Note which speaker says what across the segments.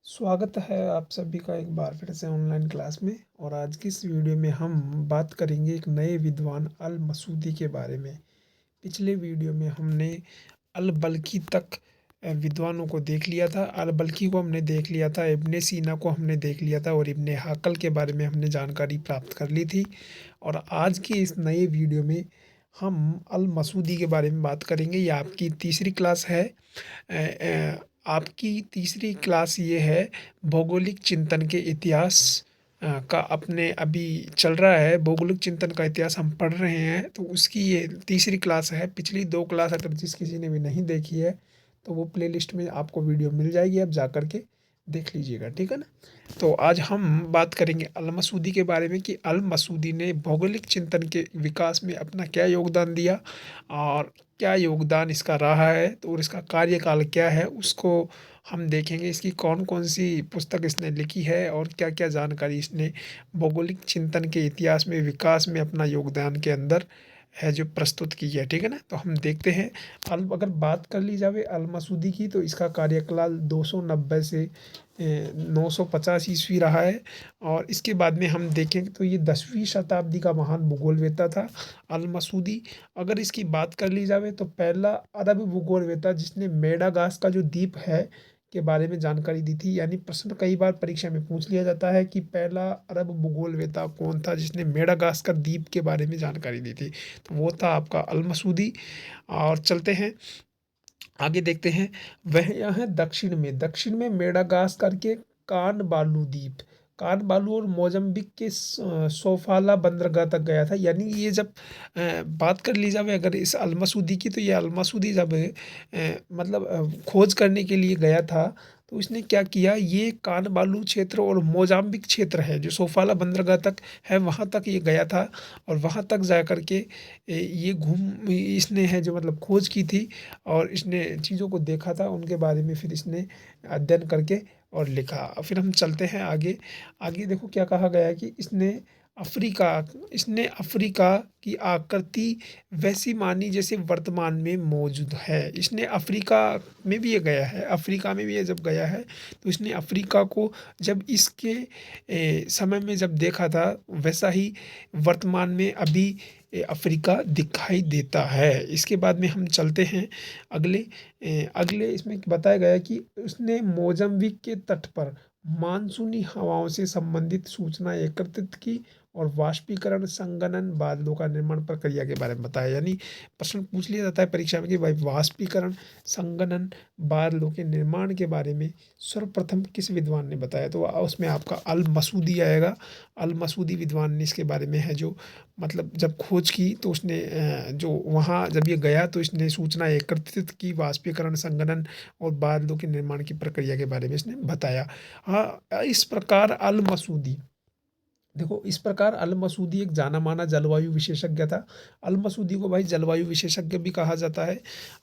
Speaker 1: स्वागत है आप सभी का एक बार फिर से ऑनलाइन क्लास में। और आज की इस वीडियो में हम बात करेंगे एक नए विद्वान अल मसूदी के बारे में। पिछले वीडियो में हमने अल बल्खी तक विद्वानों को देख लिया था। अल बल्खी को हमने देख लिया था, इब्ने सीना को हमने देख लिया था और इब्ने हाकल के बारे में हमने जानकारी प्राप्त कर ली थी। और आज की इस नए वीडियो में हम अल मसूदी के बारे में बात करेंगे। ये आपकी तीसरी क्लास है। आपकी तीसरी क्लास ये है भौगोलिक चिंतन के इतिहास का अपने अभी चल रहा है। भौगोलिक चिंतन का इतिहास हम पढ़ रहे हैं, तो उसकी ये तीसरी क्लास है। पिछली दो क्लास अगर जिस किसी ने भी नहीं देखी है तो वो प्लेलिस्ट में आपको वीडियो मिल जाएगी, आप जा कर के देख लीजिएगा, ठीक है ना। तो आज हम बात करेंगे अल मसूदी के बारे में कि अल मसूदी ने भौगोलिक चिंतन के विकास में अपना क्या योगदान दिया और क्या योगदान इसका रहा है, तो और इसका कार्यकाल क्या है उसको हम देखेंगे। इसकी कौन कौन सी पुस्तक इसने लिखी है और क्या क्या जानकारी इसने भौगोलिक चिंतन के इतिहास में विकास में अपना योगदान के अंदर है जो प्रस्तुत की है, ठीक है ना। तो हम देखते हैं। अगर बात कर ली जाए अल मसूदी की, तो इसका कार्यकाल 290 से 950 ईस्वी रहा है। और इसके बाद में हम देखें तो ये 10वीं शताब्दी का महान भूगोलवेत्ता था अल मसूदी। अगर इसकी बात कर ली जाए तो पहला अरब भूगोलवेत्ता जिसने मेडागास्कर का जो द्वीप है के बारे में जानकारी दी थी। यानी प्रश्न कई बार परीक्षा में पूछ लिया जाता है कि पहला अरब भूगोलवेत्ता कौन था जिसने मेडागास्कर द्वीप के बारे में जानकारी दी थी, तो वो था आपका अल मसूदी। और चलते हैं आगे, देखते हैं। वह यहाँ है दक्षिण में मेडागास्कर के कान बालू द्वीप, कान बालू और मोजम्बिक के सोफाला बंदरगाह तक गया था। यानी ये जब बात कर ली जाए अगर इस अलमसूदी की, तो ये अलमसूदी जब मतलब खोज करने के लिए गया था, तो इसने क्या किया, ये कान बालू क्षेत्र और मोजाम्बिक क्षेत्र है जो सोफाला बंदरगाह तक है, वहाँ तक ये गया था। और वहाँ तक जा कर के ये इसने है जो मतलब खोज की थी और इसने चीज़ों को देखा था, उनके बारे में फिर इसने अध्ययन करके और लिखा। फिर हम चलते हैं आगे। आगे देखो क्या कहा गया है कि अफ्रीका इसने अफ्रीका की आकृति वैसी मानी जैसे वर्तमान में मौजूद है। इसने अफ्रीका में भी ये गया है, अफ्रीका में भी ये जब गया है तो इसने अफ्रीका को जब इसके समय में जब देखा था वैसा ही वर्तमान में अभी अफ्रीका दिखाई देता है। इसके बाद में हम चलते हैं अगले इसमें बताया गया कि उसने मोजम्बिक के तट पर मानसूनी हवाओं से संबंधित सूचना एकत्रित की और वाष्पीकरण संगणन बादलों का निर्माण प्रक्रिया के बारे में बताया। यानी प्रश्न पूछ लिया जाता है परीक्षा में कि भाई वाष्पीकरण संगणन बादलों के निर्माण के बारे में सर्वप्रथम किस विद्वान ने बताया, तो उसमें आपका अल मसूदी आएगा। अल मसूदी विद्वान ने इसके बारे में है जो मतलब जब खोज की तो उसने जो वहाँ जब ये गया तो इसने सूचना एकत्रित की, वाष्पीकरण संगणन और बादलों के निर्माण की प्रक्रिया के बारे में इसने बताया। हाँ, इस प्रकार अल मसूदी देखो, इस प्रकार अल मसूदी एक जाना माना जलवायु विशेषज्ञ था। अल मसूदी को भाई जलवायु विशेषज्ञ भी कहा जाता है।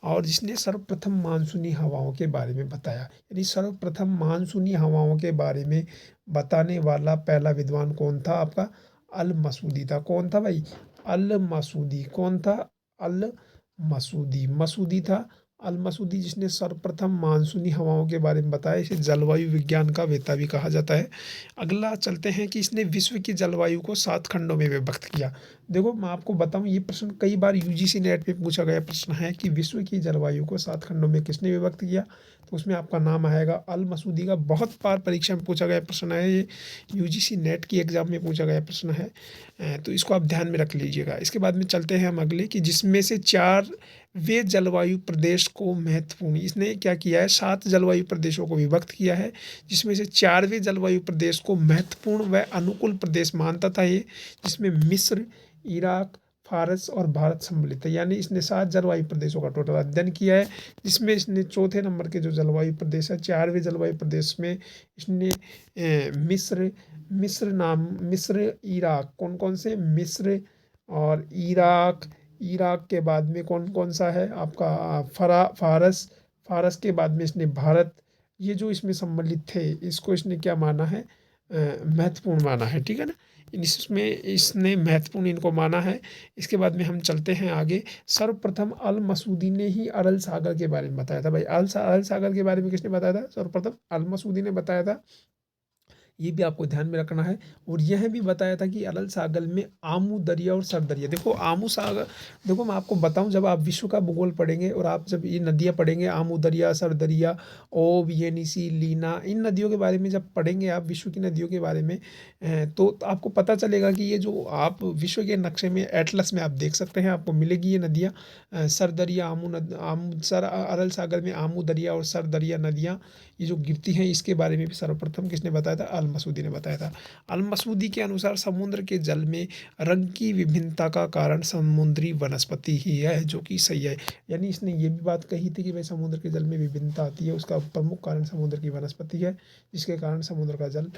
Speaker 1: और जिसने सर्वप्रथम मानसूनी हवाओं के बारे में बताया। यानी सर्वप्रथम मानसूनी हवाओं के बारे में बताने वाला पहला विद्वान कौन था आपका, अल मसूदी था। कौन था भाई, अल मसूदी। कौन था, अल मसूदी मसूदी था। अल मसूदी जिसने सर्वप्रथम मानसूनी हवाओं के बारे में बताया। इसे जलवायु विज्ञान का वेता भी कहा जाता है। अगला चलते हैं कि इसने विश्व की जलवायु को 7 खंडों में विभक्त किया। देखो मैं आपको बताऊं, ये प्रश्न कई बार यूजीसी नेट पे पूछा गया प्रश्न है कि विश्व की जलवायु को 7 खंडों में किसने विभक्त किया, तो उसमें आपका नाम आएगा अल मसूदी का। बहुत बार परीक्षा में पूछा गया प्रश्न है ये, यूजीसी नेट की एग्जाम में पूछा गया प्रश्न है। तो इसको आप ध्यान में रख लीजिएगा। इसके बाद में चलते हैं हम अगले कि जिसमें से 4 वे जलवायु प्रदेश को महत्वपूर्ण, इसने क्या किया है, 7 जलवायु प्रदेशों को विभक्त किया है, जिसमें से 4वें जलवायु प्रदेश को महत्वपूर्ण व अनुकूल प्रदेश मानता था ये, जिसमें मिस्र, इराक, फारस और भारत सम्मिलित है। यानी इसने 7 जलवायु प्रदेशों का टोटल अध्ययन किया है, जिसमें इसने चौथे नंबर के जो जलवायु प्रदेश है, 4वें जलवायु प्रदेश में इसने मिस्र, इराक, कौन कौन से, मिस्र और इराक। इराक के बाद में कौन कौन सा है आपका, फारस। फारस के बाद में इसने भारत। ये जो इसमें सम्मिलित थे इसको इसने क्या माना है, महत्वपूर्ण माना है, ठीक है ना। इसमें इसने महत्वपूर्ण इनको माना है। इसके बाद में हम चलते हैं आगे। सर्वप्रथम अल मसूदी ने ही अरल सागर के बारे में बताया था। भाई अरल सागर के बारे में किसने बताया था? सर्वप्रथम अल मसूदी ने बताया था। ये भी आपको ध्यान में रखना है। और यह भी बताया था कि अरल सागर में आमू दरिया और सर दरिया, देखो आमू सागर, देखो मैं आपको बताऊं, जब आप विश्व का भूगोल पढ़ेंगे और आप जब ये नदियां पढ़ेंगे, आमू दरिया, सर दरिया, ओब, येनिसी, लीना, इन नदियों के बारे में जब पढ़ेंगे आप, विश्व की नदियों के बारे में, तो आपको पता चलेगा कि ये जो आप विश्व के नक्शे में, एटलस में आप देख सकते हैं, आपको मिलेगी ये नदियाँ। सर दरिया, आमू सर अरल सागर में आमू दरिया और सर दरिया नदियाँ ये जो गिरती हैं, इसके बारे में भी सर्वप्रथम किसने बताया था? अल मसूदी ने बताया था। अल मसूदी के अनुसार समुद्र के जल में रंग की विभिन्नता का कारण समुद्री वनस्पति ही है, जो कि सही है। यानी इसने ये भी बात कही थी कि भाई समुद्र के जल में विभिन्नता आती है, उसका प्रमुख कारण समुद्र की वनस्पति है, जिसके कारण समुद्र का जल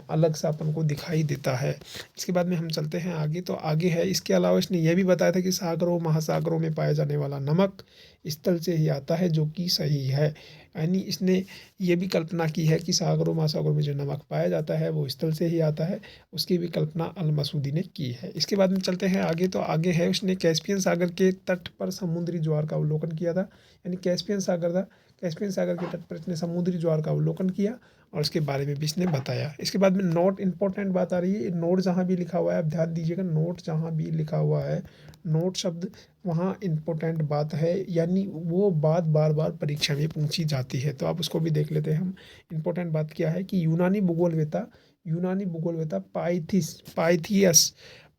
Speaker 1: अलग सा अपन को दिखाई देता है। इसके बाद में हम चलते हैं आगे, तो आगे है, इसके अलावा इसने यह भी बताया था कि सागरों महासागरों में पाया जाने वाला नमक स्थल से ही आता है, जो कि सही है। यानी इसने ये भी कल्पना की है कि सागरों महासागरों में जो नमक पाया जाता है वो स्थल से ही आता है, उसकी भी कल्पना अल मसूदी ने की है। इसके बाद में चलते हैं आगे, तो आगे है, उसने कैस्पियन सागर के तट पर समुद्री ज्वार का अवलोकन किया था। यानी कैस्पियन सागर था, कैस्पियन सागर के तट पर इसने समुद्री ज्वार का अवलोकन किया और उसके बारे में भी इसने बताया। इसके बाद में नोट, इंपॉर्टेंट बात आ रही है, नोट जहाँ भी लिखा हुआ है आप ध्यान दीजिएगा, नोट जहाँ भी लिखा हुआ है, नोट शब्द वहाँ इम्पोर्टेंट बात है, यानी वो बात बार बार परीक्षा में पूछी जाती है, तो आप उसको भी देख लेते हैं हम। इम्पोर्टेंट बात क्या है कि यूनानी भूगोलवेता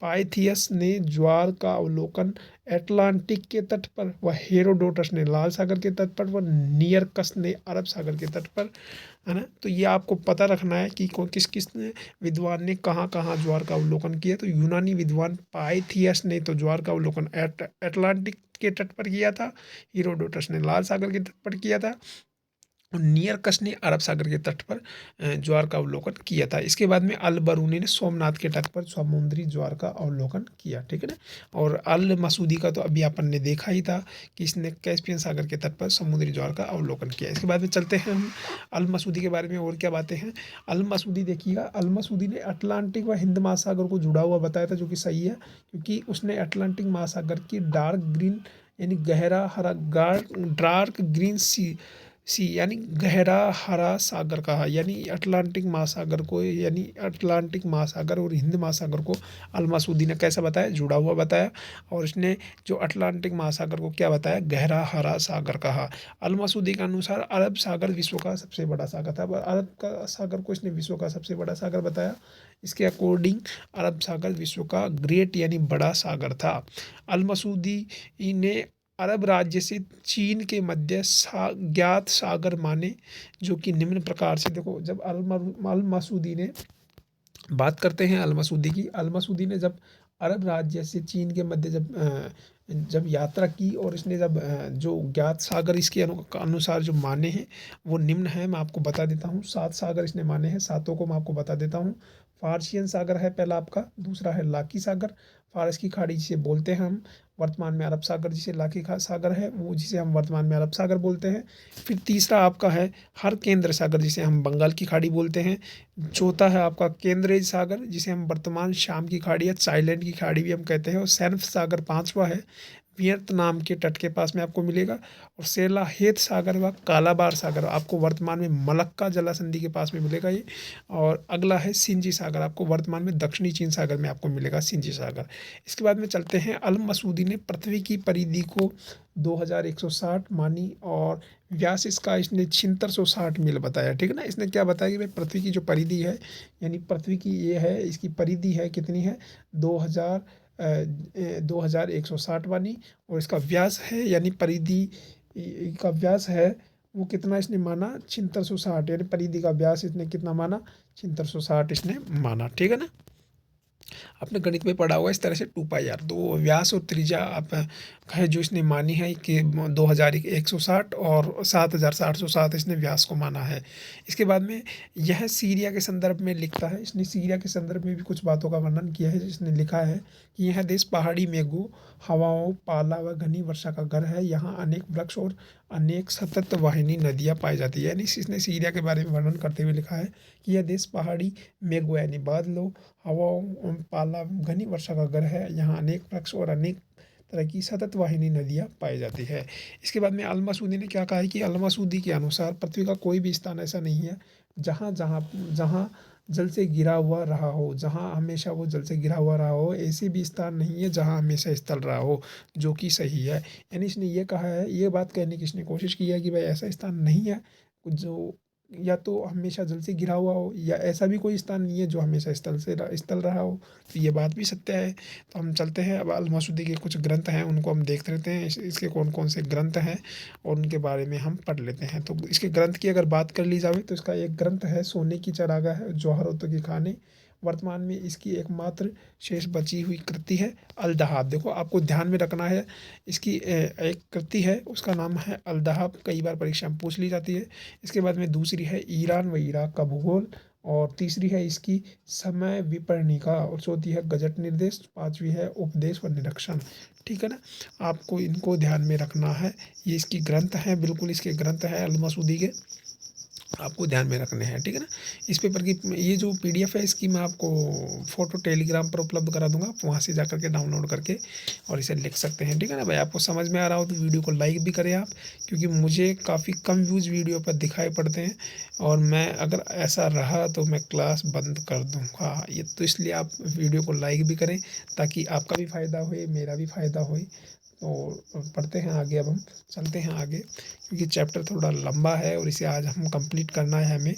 Speaker 1: पाइथियस ने ज्वार का अवलोकन एटलांटिक के तट पर, व हेरोडोटस ने लाल सागर के तट पर, व नियरकस ने अरब सागर के तट पर, है ना। तो ये आपको पता रखना है कि किस किस विद्वान ने कहाँ कहाँ ज्वार का अवलोकन किया। तो यूनानी विद्वान पाइथियस ने तो ज्वार का अवलोकन एटलांटिक के तट पर किया था, हीरोडोटस ने लाल सागर के तट पर किया था, और नियरकस ने अरब सागर के तट पर ज्वार का अवलोकन किया था। इसके बाद में अल बरूनी ने सोमनाथ के तट पर समुद्री ज्वार का अवलोकन किया, ठीक है ना। और अल मसूदी का तो अभी अपन ने देखा ही था कि इसने कैस्पियन सागर के तट पर समुद्री ज्वार का अवलोकन किया। इसके बाद में चलते हैं हम अल मसूदी के बारे में, और क्या बातें हैं। अल मसूदी देखिएगा, अल मसूदी ने अटलांटिक व हिंद महासागर को जुड़ा हुआ बताया था, जो कि सही है, क्योंकि उसने अटलांटिक महासागर की डार्क ग्रीन, यानी गहरा हरा, डार्क ग्रीन सी यानी गहरा हरा सागर कहा, यानी अटलांटिक महासागर को, यानी अटलांटिक महासागर और हिंद महासागर को अल मसूदी ने कैसा बताया? जुड़ा हुआ बताया। और इसने जो अटलांटिक महासागर को क्या बताया? गहरा हरा सागर कहा। अल मसूदी के अनुसार अरब सागर विश्व का सबसे बड़ा सागर था। अरब का सागर को इसने विश्व का सबसे बड़ा सागर बताया। इसके अकॉर्डिंग अरब सागर विश्व का ग्रेट यानी बड़ा सागर था। अल मसूदी ने अरब राज्य से चीन के मध्य ज्ञात सागर माने, जो कि निम्न प्रकार से, देखो जब अल मसूदी ने बात करते हैं, अल मसूदी की, अल मसूदी ने जब अरब राज्य से चीन के मध्य जब यात्रा की, और इसने जब जो ज्ञात सागर इसके अनुसार जो माने हैं वो निम्न है, मैं आपको बता देता हूँ। 7 सागर इसने माने हैं, सातों को मैं आपको बता देता हूँ। फारसियन सागर है पहला आपका, दूसरा है लाकी सागर, फारस की खाड़ी जिसे बोलते हैं हम वर्तमान में अरब सागर, जिसे लाकी सागर है वो, जिसे हम वर्तमान में अरब सागर बोलते हैं। फिर तीसरा आपका है हर केंद्र सागर, जिसे हम बंगाल की खाड़ी बोलते हैं। चौथा है आपका केंद्रीय सागर, जिसे हम वर्तमान शाम की खाड़ी या थाईलैंड की खाड़ी भी हम कहते हैं। और सैन्फ सागर पांचवा है, वियतनाम के तट के पास में आपको मिलेगा। और सेलाहेत सागर व कालाबार सागर आपको वर्तमान में मलक्का जलासंधि के पास में मिलेगा ये। और अगला है सिंजी सागर, आपको वर्तमान में दक्षिणी चीन सागर में आपको मिलेगा सिंजी सागर। इसके बाद में चलते हैं, अल मसूदी ने पृथ्वी की परिधि को 2160 मानी, और व्यास इसका इसने 7660 मील बताया, ठीक है ना। इसने क्या बताया कि भाई पृथ्वी की जो परिधि है, यानी पृथ्वी की ये है, इसकी परिधि है कितनी है? 2160 मानी। और इसका व्यास है, यानी परिधि का व्यास है वो कितना इसने माना? 7660, यानी परिधि का व्यास इसने कितना माना? 7660 इसने माना, ठीक है ना। आपने गणित में पढ़ा होगा इस तरह से 2 पाई r, दो व्यास और त्रिज्या आप है जो इसने मानी है कि 2160 और 7707 इसने व्यास को माना है। इसके बाद में यह सीरिया के संदर्भ में लिखता है, इसने सीरिया के संदर्भ में भी कुछ बातों का वर्णन किया है। इसने लिखा है कि यह देश पहाड़ी मेघों, हवाओं, पाला व घनी वर्षा का घर है। यहाँ अनेक वृक्ष और अनेक सतत वाहिनी नदियाँ पाई जाती है। यानी इसने सीरिया के बारे में वर्णन करते हुए लिखा है कि यह देश पहाड़ी मेघों यानी बादलों, हवाओं, पाला, घनी वर्षा का घर है। यहाँ अनेक वृक्ष और अनेक तरह की सतत वाहिनी नदियाँ पाई जाती है। इसके बाद में अल मसूदी ने क्या कहा है कि अल मसूदी के अनुसार पृथ्वी का कोई भी स्थान ऐसा नहीं है जहाँ जहाँ जहाँ जल से घिरा हुआ रहा हो, जहाँ हमेशा वो जल से घिरा हुआ रहा हो, ऐसी भी स्थान नहीं है जहाँ हमेशा स्थल रहा हो, जो कि सही है। यानी इसने ये कहा है, ये बात कहने की इसने कोशिश की है कि भाई ऐसा स्थान नहीं है जो या तो हमेशा जल से घिरा हुआ हो, या ऐसा भी कोई स्थान नहीं है जो हमेशा स्थल रहा हो। तो ये बात भी सत्य है। तो हम चलते हैं अब अल मसूदी के कुछ ग्रंथ हैं उनको हम देख लेते हैं, इसके कौन कौन से ग्रंथ हैं और उनके बारे में हम पढ़ लेते हैं। तो इसके ग्रंथ की अगर बात कर ली जाए तो इसका एक ग्रंथ है सोने की चरागाह है, जौहरतों की खाने। वर्तमान में इसकी एकमात्र शेष बची हुई कृति है अल दहाब। देखो आपको ध्यान में रखना है, इसकी एक कृति है उसका नाम है अल दहाब, कई बार परीक्षा में पूछ ली जाती है। इसके बाद में दूसरी है ईरान व इराक का भूगोल, और तीसरी है इसकी समय विपणिका, और चौथी है गजट निर्देश, पांचवी है उपदेश व निरीक्षण। ठीक है ना, आपको इनको ध्यान में रखना है। ये इसकी ग्रंथ हैं, बिल्कुल इसके ग्रंथ हैं अल मसूदी के, आपको ध्यान में रखने हैं। ठीक है ना, इस पेपर की ये जो पीडीएफ है इसकी मैं आपको फ़ोटो टेलीग्राम पर उपलब्ध करा दूंगा, आप वहाँ से जा करके डाउनलोड करके और इसे लिख सकते हैं। ठीक है ना भाई, आपको समझ में आ रहा हो तो वीडियो को लाइक भी करें आप, क्योंकि मुझे काफ़ी कम व्यूज़ वीडियो पर दिखाई पड़ते हैं, और मैं अगर ऐसा रहा तो मैं क्लास बंद कर दूँगा। ये तो इसलिए आप वीडियो को लाइक भी करें ताकि आपका भी फ़ायदा होए, मेरा भी फ़ायदा होए। तो पढ़ते हैं आगे, अब हम चलते हैं आगे, क्योंकि चैप्टर थोड़ा लंबा है और इसे आज हम कंप्लीट करना है हमें।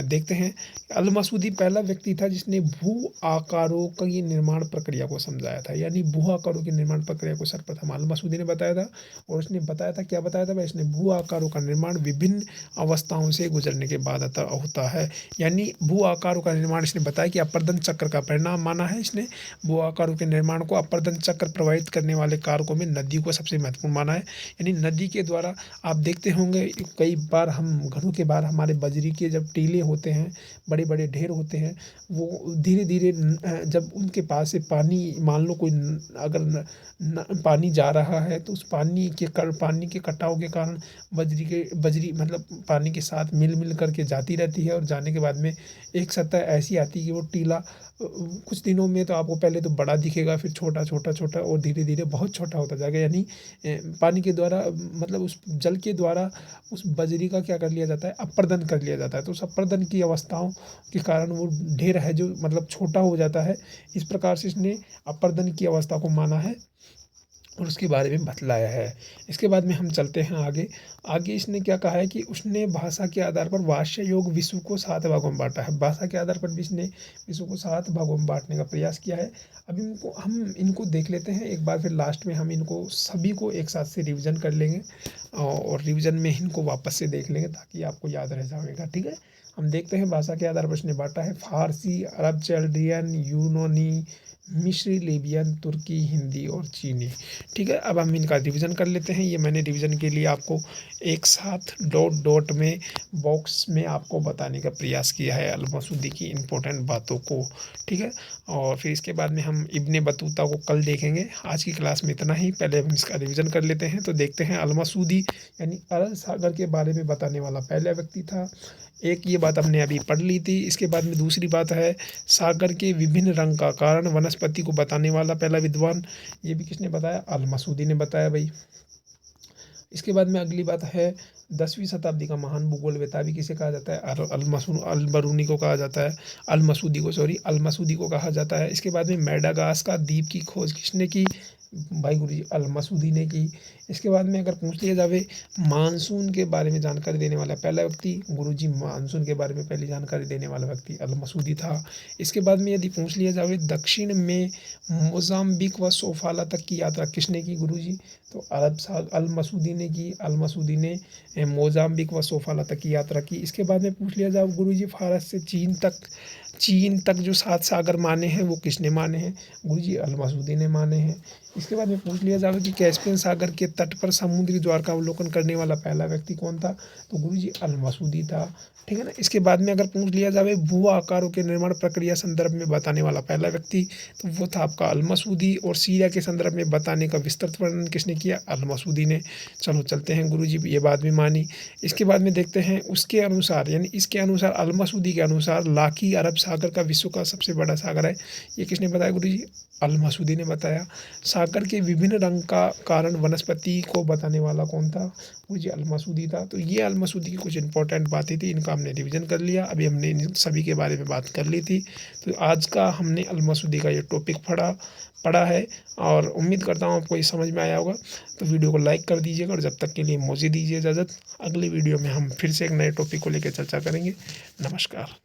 Speaker 1: देखते हैं, अल मसूदी पहला व्यक्ति था जिसने भू आकारों की निर्माण प्रक्रिया को समझाया था। यानी भू आकारों की निर्माण प्रक्रिया को सर्वप्रथम अल मसूदी ने बताया था, और उसने बताया था, क्या बताया था भाई, इसने भू आकारों का निर्माण विभिन्न अवस्थाओं से गुजरने के बाद होता है। यानी भू आकारों का निर्माण इसने बताया कि अपर्दन चक्र का परिणाम माना है इसने। भू आकारों के निर्माण को अपर्दन चक्र प्रभावित करने वाले कारकों में नदी को सबसे महत्वपूर्ण माना है। यानी नदी के द्वारा आप देखते होंगे कई बार हम घरों के बाहर हमारे बजरी के जब टीले होते हैं, बड़े बड़े ढेर होते हैं, वो धीरे धीरे जब उनके पास से पानी, मान लो कोई अगर पानी जा रहा है तो उस पानी के कटाव के कारण बजरी मतलब पानी के साथ मिल मिल करके जाती रहती है, और जाने के बाद में एक सतह ऐसी आती है कि वो टीला कुछ दिनों में तो आपको पहले तो बड़ा दिखेगा, फिर छोटा छोटा छोटा और धीरे धीरे बहुत छोटा होता जाएगा। यानी पानी के द्वारा मतलब उस जल के द्वारा उस बजरी का क्या कर लिया जाता है, अपर्दन कर लिया जाता है। तो उस अपर्दन की अवस्थाओं के कारण वो ढेर है जो मतलब छोटा हो जाता है। इस प्रकार से इसने अपर्दन की अवस्था को माना है और उसके बारे में बतलाया है। इसके बाद में हम चलते हैं आगे। आगे इसने क्या कहा है कि उसने भाषा के आधार पर वाष्य योग विश्व को 7 भागों में बांटा है। भाषा के आधार पर भी इसने विश्व को 7 भागों में बांटने का प्रयास किया है। अब हम इनको देख लेते हैं एक बार, फिर लास्ट में हम इनको सभी को एक साथ से रिविज़न कर लेंगे, और रिविज़न में इनको वापस से देख लेंगे ताकि आपको याद रह जाएगा। ठीक है, हम देखते हैं भाषा के आधार पर इसने बांटा है फारसी, अरब, चैल्डियन, यूनानी, मिस्री, लिबियन, तुर्की, हिंदी और चीनी। ठीक है, अब हम इनका रिवीजन कर लेते हैं। ये मैंने रिवीजन के लिए आपको एक साथ डॉट डॉट में बॉक्स में आपको बताने का प्रयास किया है अल मसूदी की इम्पोर्टेंट बातों को। ठीक है, और फिर इसके बाद में हम इब्ने बतूता को कल देखेंगे। आज की क्लास में इतना ही, पहले हम इसका रिवीजन कर लेते हैं। तो देखते हैं, अल मसूदी यानी अरब सागर के बारे में बताने वाला पहला व्यक्ति था। एक ये बात हमने अभी पढ़ ली थी। इसके बाद में दूसरी बात है सागर के विभिन्न रंग का कारण वनस्पति को बताने वाला पहला विद्वान, ये भी किसने बताया, अल मसूदी ने बताया भाई। इसके बाद में अगली बात है 10वीं शताब्दी का महान भूगोलवेत्ता भी किसे कहा जाता है, अल बरूनी को कहा जाता है, अल मसूदी को कहा जाता है। इसके बाद में मेडागास्कर द्वीप की खोज किसने की, भाई गुरुजी अल मसूदी ने की। इसके बाद में अगर पूछ लिया जावे मानसून के बारे में जानकारी देने वाला पहला व्यक्ति, गुरुजी मानसून के बारे में पहली जानकारी देने वाला व्यक्ति अल मसूदी था। इसके बाद में यदि पूछ लिया जावे दक्षिण में मोजाम्बिक व सोफाला तक की यात्रा किसने की, गुरुजी, तो अल मसूदी ने की। अल मसूदी ने मोजाम्बिक व सोफाला तक की यात्रा की। इसके बाद में पूछ लिया जाए गुरुजी फारस से चीन तक जो 7 सागर माने हैं वो किसने माने हैं, गुरुजी अल मसूदी ने माने हैं। इसके बाद में पूछ लिया जावे कि कैस्पियन सागर के तट पर समुद्री द्वार का अवलोकन करने वाला पहला व्यक्ति कौन था, तो गुरुजी अल मसूदी था। ठीक है ना। इसके बाद में अगर पूछ लिया जावे भू आकारों के निर्माण प्रक्रिया संदर्भ में बताने वाला पहला व्यक्ति, तो वो था आपका अल मसूदी। और सीरिया के संदर्भ में बताने का विस्तृत वर्णन किसने किया, अल मसूदी ने। चलो चलते हैं गुरुजी, ये बात भी मानी। इसके बाद में देखते हैं उसके अनुसार, यानी इसके अनुसार अल मसूदी के अनुसार लाकी अरब सागर का विश्व का सबसे बड़ा सागर है। ये किसने बताया गुरुजी, अल मसूदी ने बताया। सागर के विभिन्न रंग का कारण वनस्पति को बताने वाला कौन था, गुरुजी अल मसूदी था। तो ये अल मसूदी की कुछ इंपॉर्टेंट बातें थी, इनका हमने रिवीजन कर लिया। अभी हमने इन सभी के बारे में बात कर ली थी। तो आज का हमने अल मसूदी का ये टॉपिक पढ़ा है और उम्मीद करता हूँ आपको ये समझ में आया होगा। तो वीडियो को लाइक कर दीजिएगा और जब तक के लिए मुझे दीजिए इजाज़त। अगली वीडियो में हम फिर से एक नए टॉपिक को लेकर चर्चा करेंगे। नमस्कार।